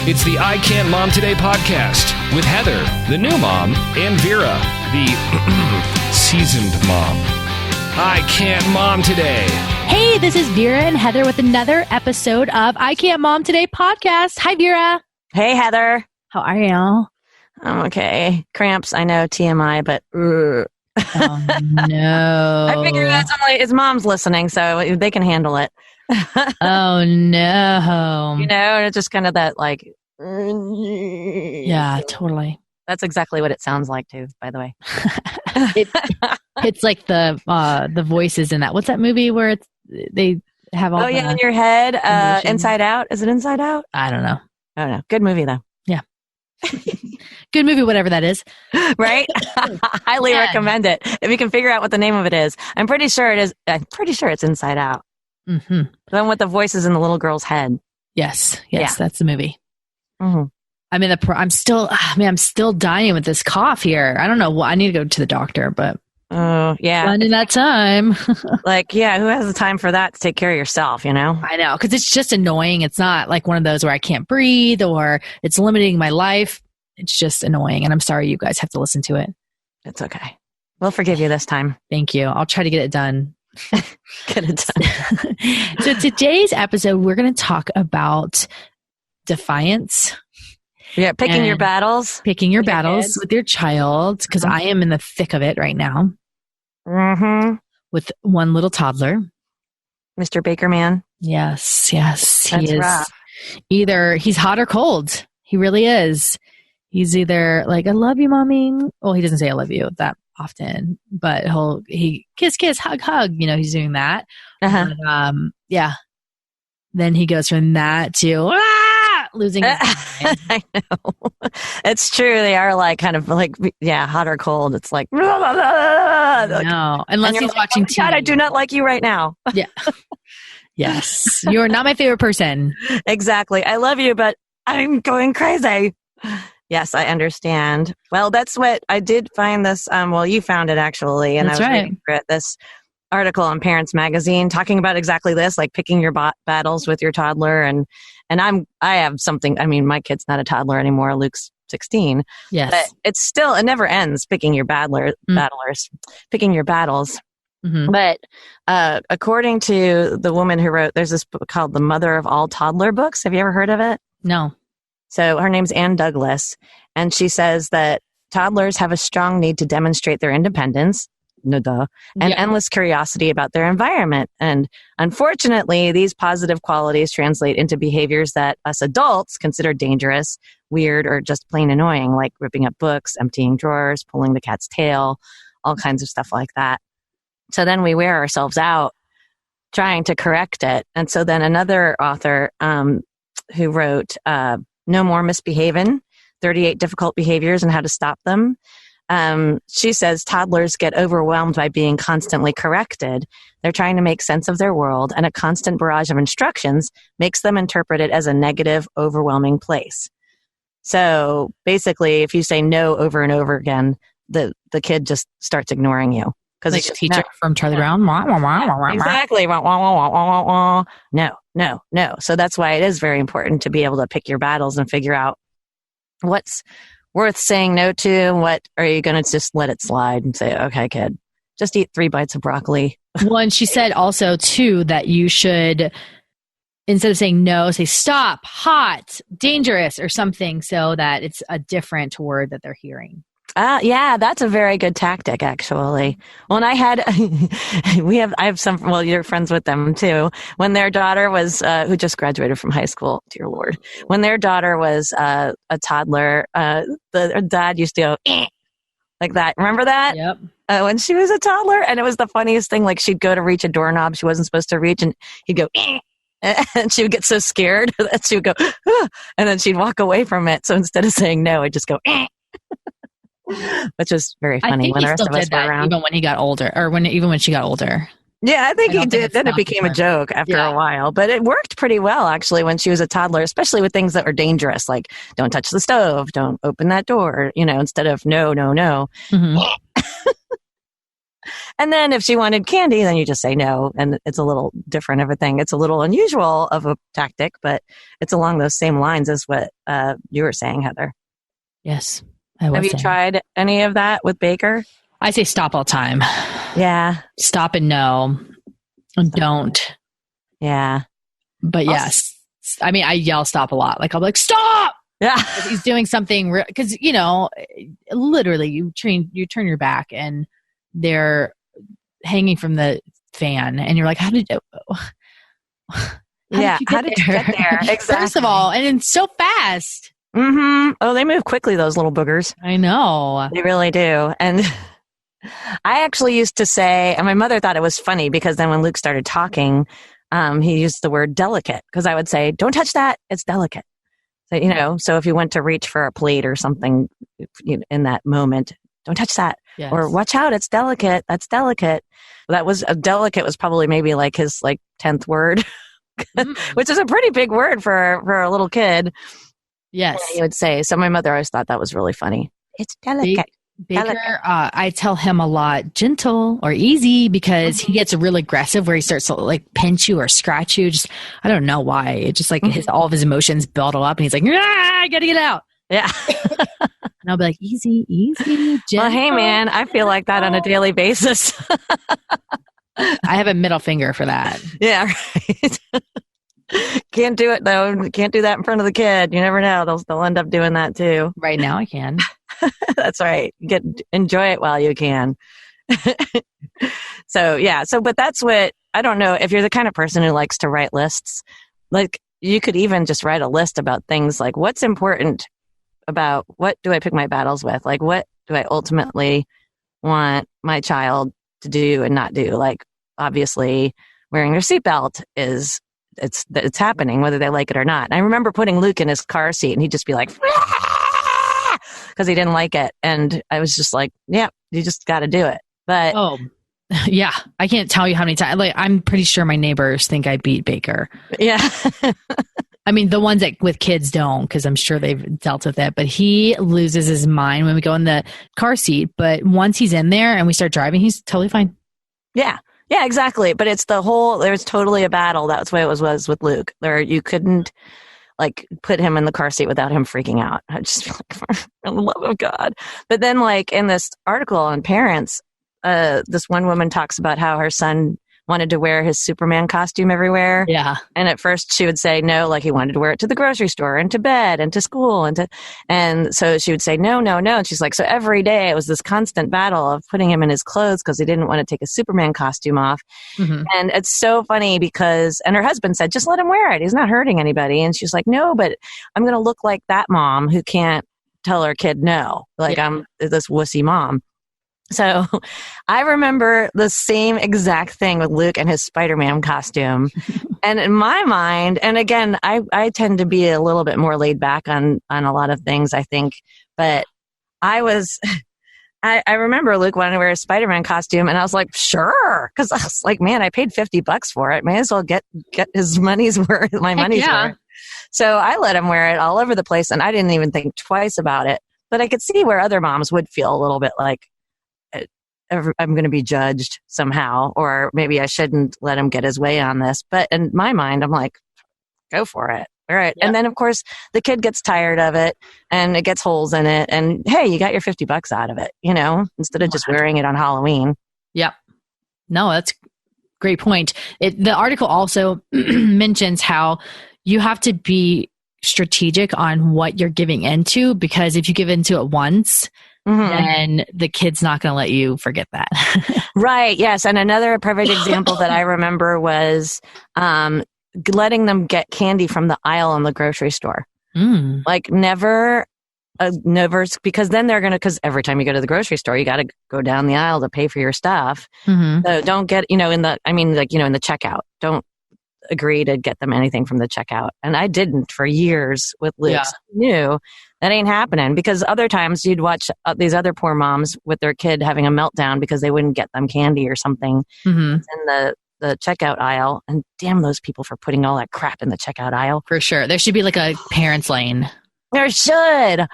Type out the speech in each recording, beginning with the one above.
It's the I Can't Mom Today podcast with Heather, the new mom, and Vera, the seasoned mom. I Can't Mom Today. Hey, this is Vera and Heather with another episode of I Can't Mom Today podcast. Hi, Vera. Hey, Heather. How are you? I'm okay. Cramps, I know, TMI, but... Oh, no. I figure it's mom's listening, so they can handle it. Oh, no. You know, and it's just kind of that, like... Yeah, totally. That's exactly what it sounds like, too, by the way. It's like the voices in that. What's that movie where they have all in your head. Inside Out. Is it Inside Out? I don't know. Good movie, though. Yeah. Good movie, whatever that is. Right? Highly recommend it. If you can figure out what the name of it is. I'm pretty sure it is. I'm pretty sure it's Inside Out. Mm-hmm. The one with the voices in the little girl's head. Yes, that's the movie. Mm-hmm. I mean, I'm still dying with this cough here. I don't know. Well, I need to go to the doctor, but finding that time. Who has the time for that to take care of yourself? You know, I know, because it's just annoying. It's not like one of those where I can't breathe or it's limiting my life. It's just annoying, and I'm sorry you guys have to listen to it. It's okay. We'll forgive you this time. Thank you. I'll try to get it done. Get it done. So today's episode, we're going to talk about defiance. Yeah, picking your battles with your child, because I am in the thick of it right now. Mm-hmm. With one little toddler, Mr. Baker Man. Yes, That's he is. Rough. Either he's hot or cold. He really is. He's either like, "I love you, mommy." Well, he doesn't say "I love you" that often, but he kiss, hug. You know, he's doing that. Uh-huh. But, then he goes from that to losing his mind. I know. It's true. They are like kind of like, hot or cold. It's like, no, unless he's watching TV. God, I do not like you right now. Yeah. Yes. You're not my favorite person. Exactly. I love you, but I'm going crazy. Yes, I understand. Well, that's what I did find this. You found it actually. And that's I was right. reading through it, this article in Parents Magazine talking about exactly this, like picking your battles with your toddler. And I have something, I mean, my kid's not a toddler anymore. Luke's 16. Yes. But it's still, it never ends picking your picking your battles. Mm-hmm. But according to the woman who wrote, there's this book called The Mother of All Toddler Books. Have you ever heard of it? No. So her name's Ann Douglas. And she says that toddlers have a strong need to demonstrate their independence. And endless curiosity about their environment. And unfortunately, these positive qualities translate into behaviors that us adults consider dangerous, weird, or just plain annoying, like ripping up books, emptying drawers, pulling the cat's tail, all kinds of stuff like that. So then we wear ourselves out trying to correct it. And so then another author who wrote No More Misbehaving, 38 Difficult Behaviors and How to Stop Them, she says toddlers get overwhelmed by being constantly corrected. They're trying to make sense of their world, and a constant barrage of instructions makes them interpret it as a negative, overwhelming place. So basically, if you say no over and over again, the kid just starts ignoring you. Because like the teacher from Charlie Brown. Exactly. No. So that's why it is very important to be able to pick your battles and figure out what's worth saying no to, what are you going to just let it slide and say, okay, kid, just eat 3 bites of broccoli. Well, and she said also, too, that you should, instead of saying no, say stop, hot, dangerous, or something so that it's a different word that they're hearing. Yeah, that's a very good tactic, actually. Well, and I have some, well, you're friends with them too. When their daughter was, who just graduated from high school, dear Lord, when their daughter was a toddler, the dad used to go, like that. Remember that? Yep. When she was a toddler, and it was the funniest thing. Like she'd go to reach a doorknob she wasn't supposed to reach, and he'd go, and she would get so scared that she would go, and then she'd walk away from it. So instead of saying no, I'd just go, which is very funny when the rest of us were around. Even when he got older, or even when she got older. Yeah, I think he did. Then it became a joke after a while. But it worked pretty well, actually, when she was a toddler, especially with things that were dangerous, like don't touch the stove, don't open that door, instead of no. Mm-hmm. And then if she wanted candy, then you just say no. And it's a little different of a thing. It's a little unusual of a tactic, but it's along those same lines as what you were saying, Heather. Yes. I was Have you saying. tried any of that with Baker? I say stop all the time. Yeah. Stop and no. And don't. Yeah. But yes. I mean, I yell stop a lot. Like, I'll be like, stop! Yeah. He's doing something because, literally you turn your back and they're hanging from the fan and you're like, how did you get there? Exactly. First of all, and it's so fast. Mm-hmm. Oh, they move quickly, those little boogers. I know. They really do. And I actually used to say, and my mother thought it was funny because then when Luke started talking, he used the word delicate because I would say, don't touch that. It's delicate. So, so if you went to reach for a plate or something in that moment, don't touch that. Yes. Or watch out. It's delicate. That's delicate. That was delicate was probably maybe like his 10th word, which is a pretty big word for a little kid. Yes. He would say. So my mother always thought that was really funny. It's delicate. Baker, I tell him a lot, gentle or easy, because he gets real aggressive where he starts to like pinch you or scratch you. Just, I don't know why. It's just like all of his emotions bottle up and he's like, I gotta get out. Yeah. And I'll be like, easy, gentle. Well, hey man, I feel like that on a daily basis. I have a middle finger for that. Yeah, right. Can't do it though. Can't do that in front of the kid. You never know. They'll end up doing that too. Right now I can. That's right. Enjoy it while you can. But that's what, I don't know if you're the kind of person who likes to write lists, like you could even just write a list about things like what's important about what do I pick my battles with? Like what do I ultimately want my child to do and not do? Like obviously wearing their seatbelt it's happening whether they like it or not. And I remember putting Luke in his car seat and he'd just be like, because he didn't like it. And I was just like, yeah, you just got to do it. But yeah, I can't tell you how many times. Like, I'm pretty sure my neighbors think I beat Baker. Yeah. I mean, the ones that with kids don't, because I'm sure they've dealt with it. But he loses his mind when we go in the car seat. But once he's in there and we start driving, he's totally fine. Yeah. Yeah, exactly. But it's there's totally a battle. That's the way it was with Luke. There, you couldn't like put him in the car seat without him freaking out. I just feel like, for the love of God. But then like in this article on parents, this one woman talks about how her son wanted to wear his Superman costume everywhere. Yeah. And at first she would say no, like he wanted to wear it to the grocery store and to bed and to school and so she would say no. And she's like, so every day it was this constant battle of putting him in his clothes because he didn't want to take his Superman costume off. Mm-hmm. And it's so funny because, and her husband said, just let him wear it. He's not hurting anybody. And she's like, no, but I'm going to look like that mom who can't tell her kid no. Like I'm this wussy mom. So I remember the same exact thing with Luke and his Spider-Man costume. And in my mind, and again, I tend to be a little bit more laid back on a lot of things, I think. But I remember Luke wanted to wear a Spider-Man costume and I was like, sure. Because I was like, man, I paid $50 for it. May as well get his money's worth, money's worth. So I let him wear it all over the place and I didn't even think twice about it. But I could see where other moms would feel a little bit like, I'm going to be judged somehow, or maybe I shouldn't let him get his way on this. But in my mind, I'm like, go for it. All right. Yep. And then of course the kid gets tired of it and it gets holes in it. And hey, you got your $50 out of it, instead of just wearing it on Halloween. Yep. No, that's a great point. The article also mentions how you have to be strategic on what you're giving into, because if you give into it once, then the kid's not going to let you forget that. Right. Yes. And another perfect example that I remember was letting them get candy from the aisle in the grocery store. Like never, because then they're going to, because every time you go to the grocery store, you got to go down the aisle to pay for your stuff. So don't get, in the checkout, don't agree to get them anything from the checkout. And I didn't for years with Luke. So I knew that ain't happening, because other times you'd watch these other poor moms with their kid having a meltdown because they wouldn't get them candy or something in the checkout aisle. And damn those people for putting all that crap in the checkout aisle. For sure. There should be like a parents lane. There should.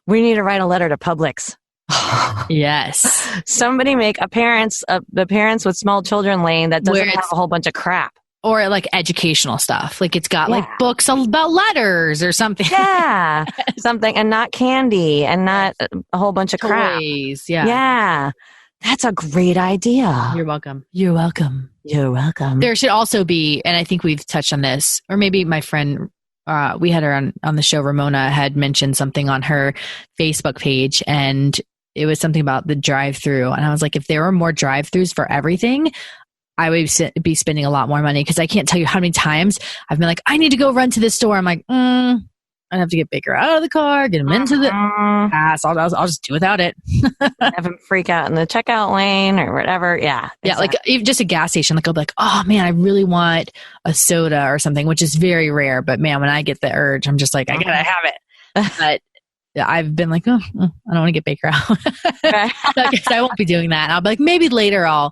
We need to write a letter to Publix. Yes. Somebody make the parents with small children lane that doesn't have a whole bunch of crap. Or like educational stuff. Like it's got like books about letters or something. Yeah. Something, and not candy and not a whole bunch of crap. Toys. Yeah. Yeah. That's a great idea. You're welcome. You're welcome. You're welcome. There should also be, and I think we've touched on this, or maybe my friend, we had her on the show, Ramona, had mentioned something on her Facebook page, and it was something about the drive-through. And I was like, if there were more drive-throughs for everything, I would be spending a lot more money, because I can't tell you how many times I've been like, I need to go run to this store. I'm like, I'd have to get Baker out of the car, get him into the pass. I'll just do without it. Have him freak out in the checkout lane or whatever. Yeah. Yeah. Like even just a gas station. Like I'll be like, oh man, I really want a soda or something, which is very rare. But man, when I get the urge, I'm just like, I gotta have it. But I've been like, I don't want to get Baker out. Because I won't be doing that. I'll be like, maybe later I'll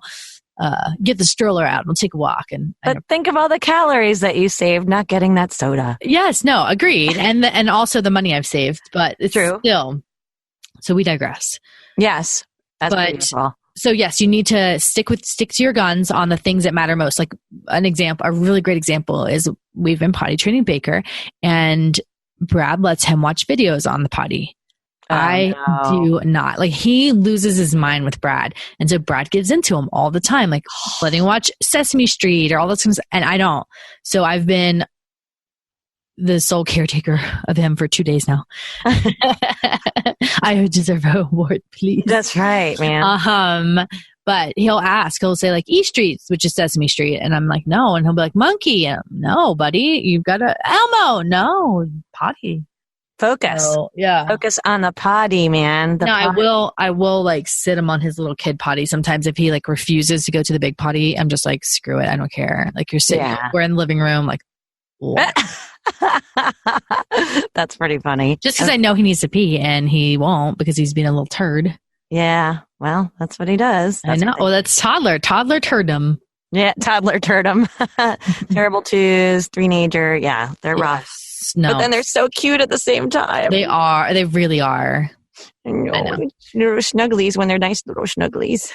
get the stroller out and we'll take a walk. But think of all the calories that you saved not getting that soda. Yes, no, agreed. And also the money I've saved, but it's true. Still. So we digress. Yes. That's beautiful. So yes, you need to stick to your guns on the things that matter most. Like a really great example is we've been potty training Baker, and Brad lets him watch videos on the potty. I do not. Like, he loses his mind with Brad. And so Brad gives into him all the time, like letting him watch Sesame Street or all those things. And I don't. So I've been the sole caretaker of him for 2 days now. I deserve an award, please. That's right, man. But he'll say like E Street, which is Sesame Street. And I'm like, no. And he'll be like, Monkey. No, buddy, you've got to Elmo. No, potty. Focus. So, yeah. Focus on the potty, man. I will like sit him on his little kid potty. Sometimes if he like refuses to go to the big potty, I'm just like, screw it. I don't care. Like, you're sitting, we're in the living room. Like, that's pretty funny. Just because I know he needs to pee and he won't because he's being a little turd. Yeah. Well, that's what he does. I know. That's toddler turdum. Yeah. Toddler turdum. Terrible twos, three-nager. Yeah. They're rough. No. But then they're so cute at the same time. They are. They really are. I know. Little snugglies when they're nice little snugglies.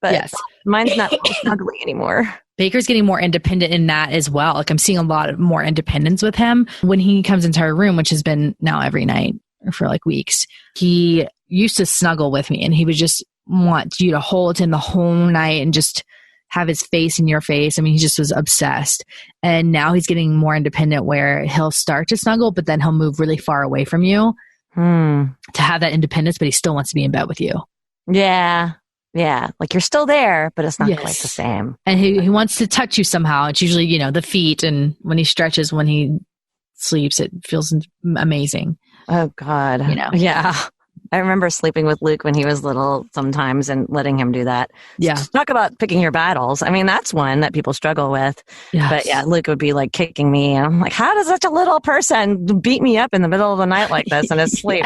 But mine's not snuggly anymore. Baker's getting more independent in that as well. Like, I'm seeing a lot of more independence with him when he comes into our room, which has been now every night for like weeks. He used to snuggle with me, and he would just want you to hold him the whole night and just have his face in your face. I mean, he just was obsessed. And now he's getting more independent where he'll start to snuggle, but then he'll move really far away from you to have that independence, but he still wants to be in bed with you. Yeah. Yeah. Like, you're still there, but it's not quite the same. And he wants to touch you somehow. It's usually, the feet. And when he stretches, when he sleeps, it feels amazing. Oh, God. Yeah. I remember sleeping with Luke when he was little sometimes and letting him do that. Yeah. So talk about picking your battles. I mean, that's one that people struggle with. Yes. But yeah, Luke would be like kicking me. And I'm like, how does such a little person beat me up in the middle of the night like this in his sleep?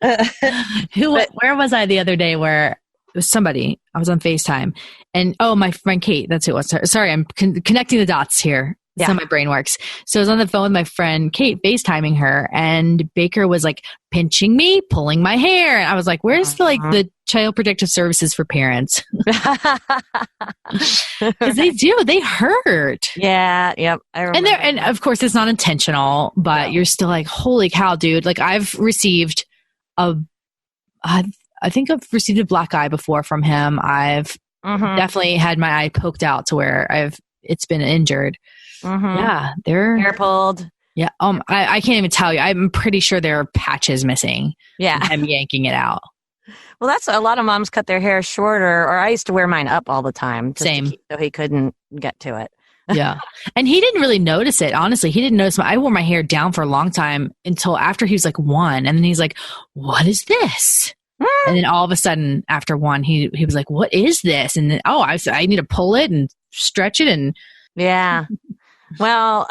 Where was I the other day where it was somebody, I was on FaceTime, and my friend Kate, that's who it was. Sorry, I'm connecting the dots here. That's how my brain works. So I was on the phone with my friend Kate, FaceTiming her, and Baker was like pinching me, pulling my hair. And I was like, where's the Child Protective Services for parents? Because they hurt. Yeah. Yep. I remember. And of course it's not intentional, but you're still like, holy cow, dude. Like, I've received I think I've received a black eye before from him. I've definitely had my eye poked out to where it's been injured. Yeah, they're hair pulled. Yeah. I can't even tell you. I'm pretty sure there are patches missing. Yeah. I'm yanking it out. Well, that's a lot of moms cut their hair shorter, or I used to wear mine up all the time. Same. So he couldn't get to it. Yeah. And he didn't really notice it. Honestly, he didn't notice. I wore my hair down for a long time until after he was like 1. And then he's like, what is this? And then all of a sudden after 1, he was like, what is this? And then, I need to pull it and stretch it. And yeah. Well,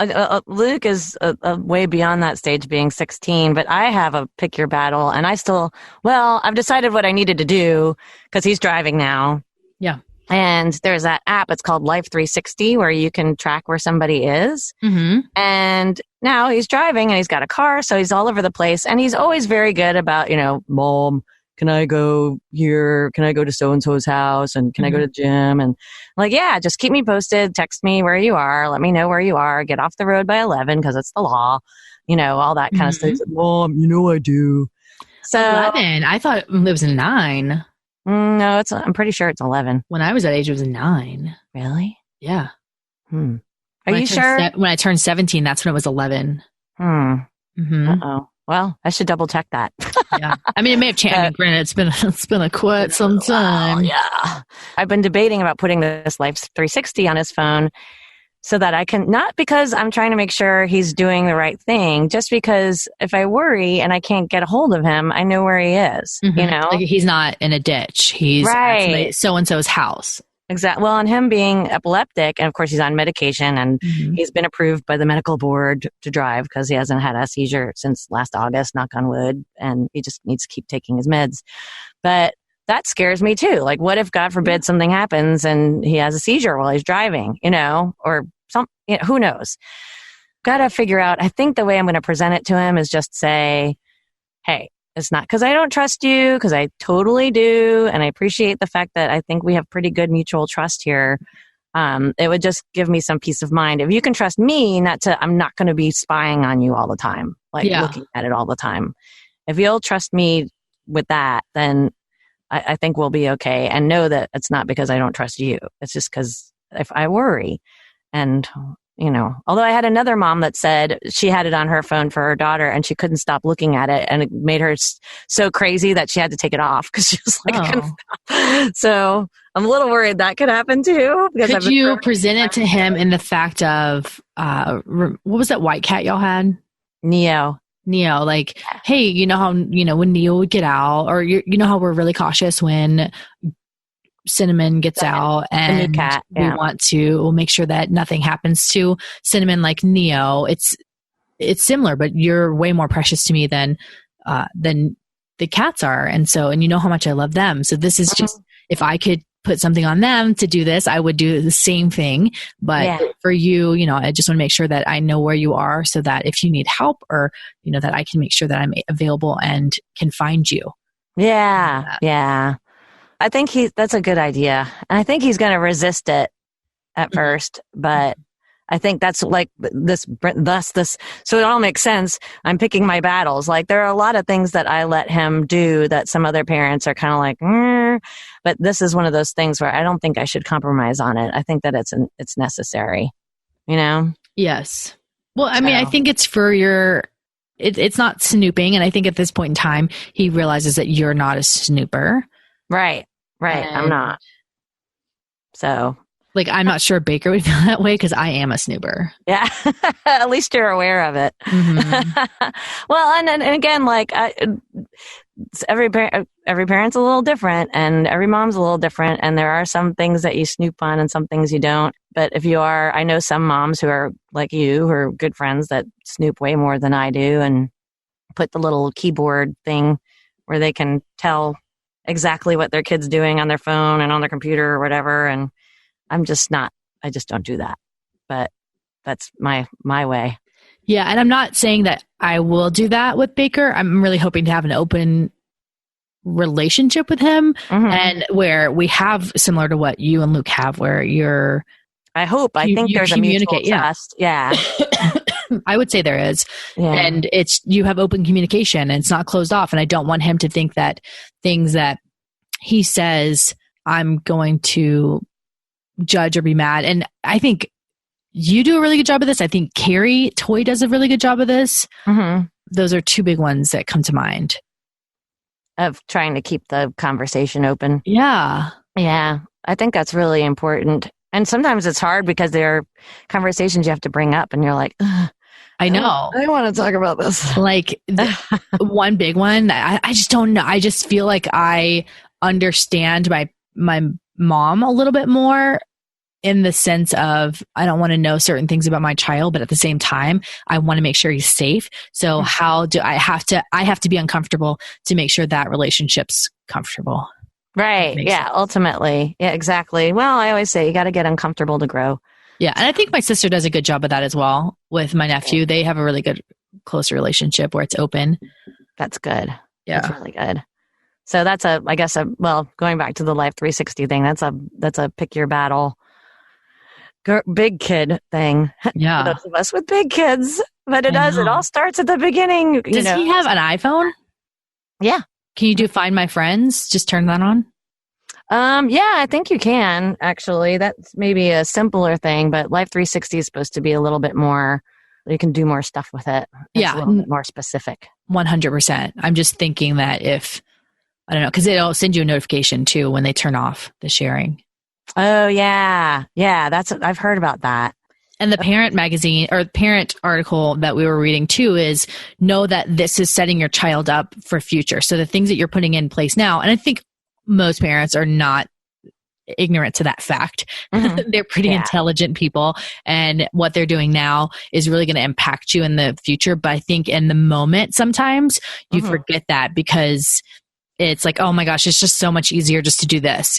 Luke is way beyond that stage, being 16, but I have a pick your battle, and I've decided what I needed to do because he's driving now. Yeah. And there's that app, it's called Life 360, where you can track where somebody is. Mm-hmm. And now he's driving and he's got a car, so he's all over the place, and he's always very good about, Mom, can I go here? Can I go to so-and-so's house? And can I go to the gym? And I'm like, yeah, just keep me posted. Text me where you are. Let me know where you are. Get off the road by 11 because it's the law. All that kind of stuff. Like, Mom, I do. So 11. I thought it was 9. No, I'm pretty sure it's 11. When I was that age, it was 9. Really? Yeah. Are you sure? When I turned 17, that's when it was 11. Uh-oh. Well, I should double check that. Yeah. I mean, it may have changed. Granted, it's been a quite some time. Yeah. I've been debating about putting this Life 360 on his phone so that I can, not because I'm trying to make sure he's doing the right thing, just because if I worry and I can't get a hold of him, I know where he is, Like he's not in a ditch. He's at so-and-so's house. Exactly. Well, and him being epileptic, and of course he's on medication, and he's been approved by the medical board to drive because he hasn't had a seizure since last August, knock on wood, and he just needs to keep taking his meds. But that scares me too. Like, what if, God forbid, something happens and he has a seizure while he's driving, or who knows? Got to figure out. I think the way I'm going to present it to him is just say, hey, it's not because I don't trust you, because I totally do. And I appreciate the fact that I think we have pretty good mutual trust here. It would just give me some peace of mind. If you can trust me, I'm not going to be spying on you all the time, looking at it all the time. If you'll trust me with that, then I think we'll be okay. And know that it's not because I don't trust you. It's just because if I worry. And although I had another mom that said she had it on her phone for her daughter and she couldn't stop looking at it, and it made her so crazy that she had to take it off because she was like, I couldn't stop. So I'm a little worried that could happen too. Could you present it to him in the fact of, what was that white cat y'all had? Neo, like, hey, how, when Neo would get out, or how we're really cautious when Cinnamon gets out, and the new cat, we want to make sure that nothing happens to Cinnamon like Neo. It's similar, but you're way more precious to me than the cats are. And so, and how much I love them. So this is just, if I could put something on them to do this, I would do the same thing. But for you, I just want to make sure that I know where you are, so that if you need help, or, that I can make sure that I'm available and can find you. Yeah. Yeah. I think that's a good idea. And I think he's going to resist it at first, but I think that's like this, so it all makes sense. I'm picking my battles. Like, there are a lot of things that I let him do that some other parents are kind of like, but this is one of those things where I don't think I should compromise on it. I think that it's necessary, Yes. Well, I mean, I think it's for it's not snooping. And I think at this point in time, he realizes that you're not a snooper. Right. I'm not. So, like, I'm not sure Baker would feel that way because I am a snooper. Yeah. At least you're aware of it. Well, and again, like, every parent's a little different, and every mom's a little different. And there are some things that you snoop on and some things you don't. But if you are, I know some moms who are like you, who are good friends, that snoop way more than I do, and put the little keyboard thing where they can tell exactly what their kid's doing on their phone and on their computer or whatever. And I just don't do that, but that's my way. Yeah. And I'm not saying that I will do that with Baker. I'm really hoping to have an open relationship with him, and where we have, similar to what you and Luke have, where I think there's a mutual trust. Yeah. I would say there is. Yeah. And you have open communication, and it's not closed off. And I don't want him to think that things that he says, I'm going to judge or be mad. And I think you do a really good job of this. I think Carrie Toy does a really good job of this. Those are two big ones that come to mind. Of trying to keep the conversation open. Yeah. Yeah. I think that's really important. And sometimes it's hard because there are conversations you have to bring up, and you're like, I know. I want to talk about this. Like, one big one, I just don't know. I just feel like I understand my mom a little bit more, in the sense of, I don't want to know certain things about my child, but at the same time, I want to make sure he's safe. So how do I have to be uncomfortable to make sure that relationship's comfortable. Right. Yeah. Sense. Ultimately. Yeah, exactly. Well, I always say you got to get uncomfortable to grow. Yeah. And I think my sister does a good job of that as well with my nephew. They have a really good, close relationship where it's open. That's good. Yeah. That's really good. So that's going back to the Life 360 thing, that's a pick your battle big kid thing. Yeah. For those of us with big kids. But it all starts at the beginning. Does he have an iPhone? Yeah. Can you do Find My Friends? Just turn that on? Yeah, I think you can, actually. That's maybe a simpler thing, but Life 360 is supposed to be a little bit more, you can do more stuff with it. It's a little bit more specific. 100%. I'm just thinking that I don't know, because it'll send you a notification too when they turn off the sharing. Oh, yeah. Yeah, I've heard about that. And the parent magazine or parent article that we were reading too is know that this is setting your child up for future. So the things that you're putting in place now, and I think most parents are not ignorant to that fact. Mm-hmm. They're pretty intelligent people, and what they're doing now is really going to impact you in the future. But I think in the moment, sometimes you forget that because it's like, oh my gosh, it's just so much easier just to do this.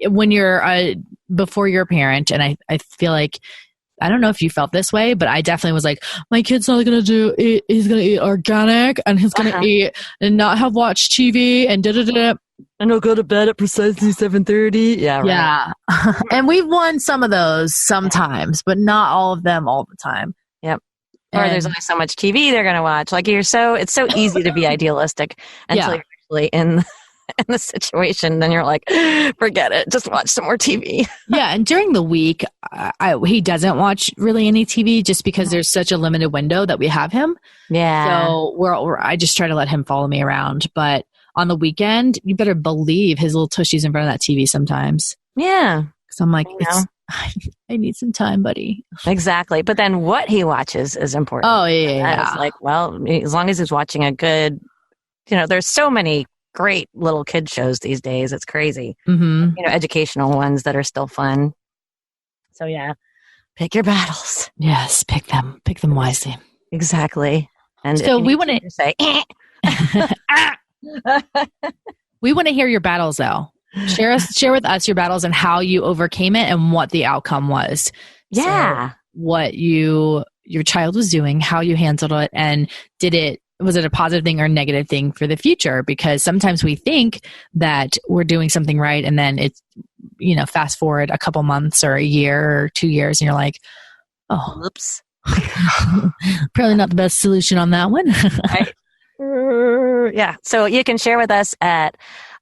When you're before you're a parent, and I feel like, I don't know if you felt this way, but I definitely was like, my kid's not going to he's going to eat organic, and he's going to eat and not have watched TV and da-da-da. And he'll go to bed at precisely 7:30. Yeah, right. Yeah. And we've won some of those sometimes, but not all of them all the time. Yep. Or there's only so much TV they're going to watch. Like it's so easy to be idealistic until you're actually in the situation. Then you're like, forget it. Just watch some more TV. Yeah. And during the week, he doesn't watch really any TV just because there's such a limited window that we have him. Yeah. So I just try to let him follow me around. But on the weekend, you better believe his little tushy's in front of that TV sometimes. Yeah. Because I'm like, I need some time, buddy. Exactly. But then what he watches is important. Oh, yeah. It's like, well, as long as he's watching a good, there's so many great little kid shows these days. It's crazy. Mm-hmm. Educational ones that are still fun. So, yeah, pick your battles. Yes, pick them wisely. Exactly. And so we want to say, we want to hear your battles, though. Share with us your battles and how you overcame it and what the outcome was. Yeah. So what your child was doing, how you handled it, and was it a positive thing or a negative thing for the future? Because sometimes we think that we're doing something right, and then it's, fast forward a couple months or a year or 2 years, and you're like, oh, oops. Probably not the best solution on that one. Right. Yeah. So you can share with us at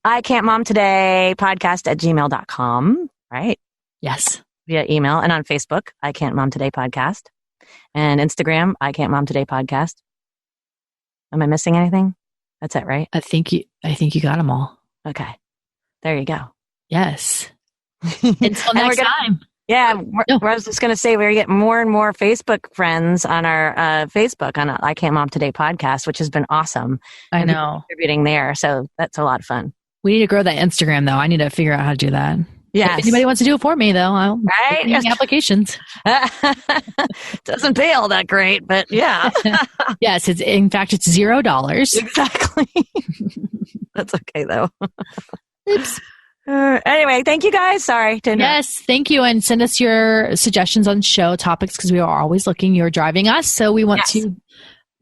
ican'tmomtoday.podcast@gmail.com, right? Yes. Via email, and on Facebook, I Can't Mom Today Podcast, and Instagram, I Can't Mom Today Podcast. Am I missing anything? That's it, right? I think you got them all. Okay. There you go. Yes. Until next time. Yeah. I was just going to say, we're getting more and more Facebook friends on our Facebook on I Can't Mom Today podcast, which has been awesome. I know. Contributing there. So that's a lot of fun. We need to grow that Instagram, though. I need to figure out how to do that. Yes. If anybody wants to do it for me, though, I'll make applications. Doesn't pay all that great, but yeah. Yes, it's $0. Exactly. That's okay, though. Oops. Anyway, thank you guys. Sorry to interrupt. Yes, thank you. And send us your suggestions on show topics because we are always looking. You're driving us, so we want to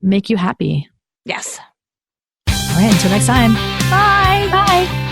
make you happy. Yes. All right, until next time. Bye. Bye.